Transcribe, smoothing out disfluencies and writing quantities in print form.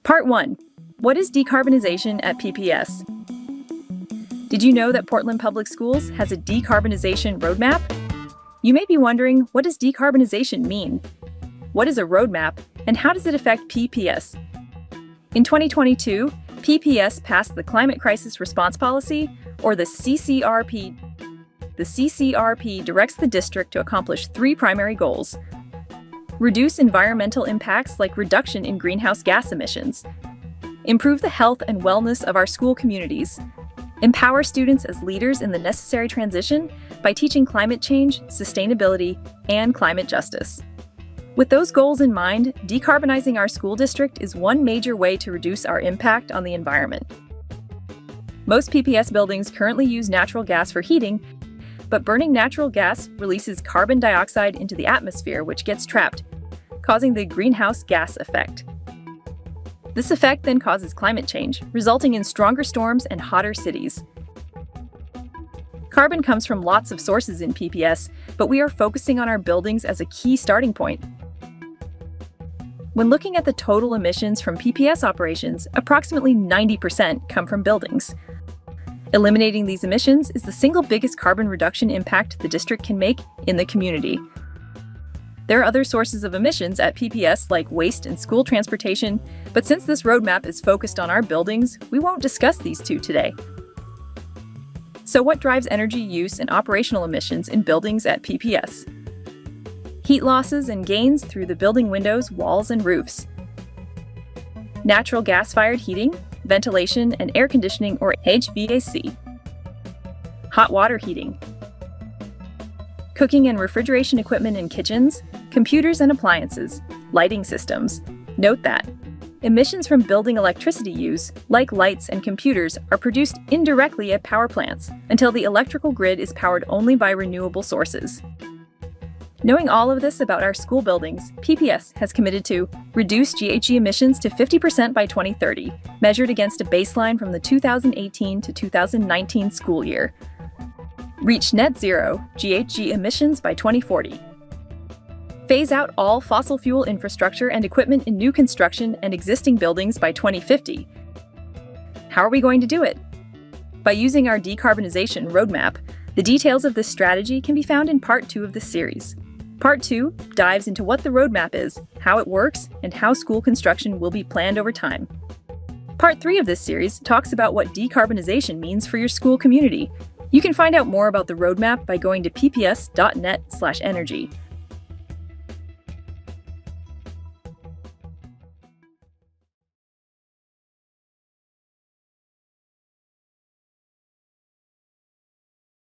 Part 1. What is decarbonization at PPS? Did you know that Portland Public Schools has a decarbonization roadmap? You may be wondering, what does decarbonization mean? What is a roadmap, and how does it affect PPS? In 2022, PPS passed the Climate Crisis Response Policy, or the CCRP. The CCRP directs the district to accomplish 3 primary goals: reduce environmental impacts like reduction in greenhouse gas emissions, improve the health and wellness of our school communities, empower students as leaders in the necessary transition by teaching climate change, sustainability, and climate justice. With those goals in mind, decarbonizing our school district is one major way to reduce our impact on the environment. Most PPS buildings currently use natural gas for heating, but burning natural gas releases carbon dioxide into the atmosphere, which gets trapped, causing the greenhouse gas effect. This effect then causes climate change, resulting in stronger storms and hotter cities. Carbon comes from lots of sources in PPS, but we are focusing on our buildings as a key starting point. When looking at the total emissions from PPS operations, approximately 90% come from buildings. Eliminating these emissions is the single biggest carbon reduction impact the district can make in the community. There are other sources of emissions at PPS like waste and school transportation, but since this roadmap is focused on our buildings, we won't discuss these two today. So what drives energy use and operational emissions in buildings at PPS? Heat losses and gains through the building windows, walls, and roofs. Natural gas-fired heating, ventilation, and air conditioning or HVAC. Hot water heating. Cooking and refrigeration equipment in kitchens, computers and appliances, lighting systems. Note that emissions from building electricity use, like lights and computers, are produced indirectly at power plants until the electrical grid is powered only by renewable sources. Knowing all of this about our school buildings, PPS has committed to reduce GHG emissions to 50% by 2030, measured against a baseline from the 2018 to 2019 school year. Reach net zero GHG emissions by 2040. Phase out all fossil fuel infrastructure and equipment in new construction and existing buildings by 2050. How are we going to do it? By using our decarbonization roadmap. The details of this strategy can be found in Part 2 of this series. Part 2 dives into what the roadmap is, how it works, and how school construction will be planned over time. Part 3 of this series talks about what decarbonization means for your school community. You can find out more about the roadmap by going to pps.net/energy.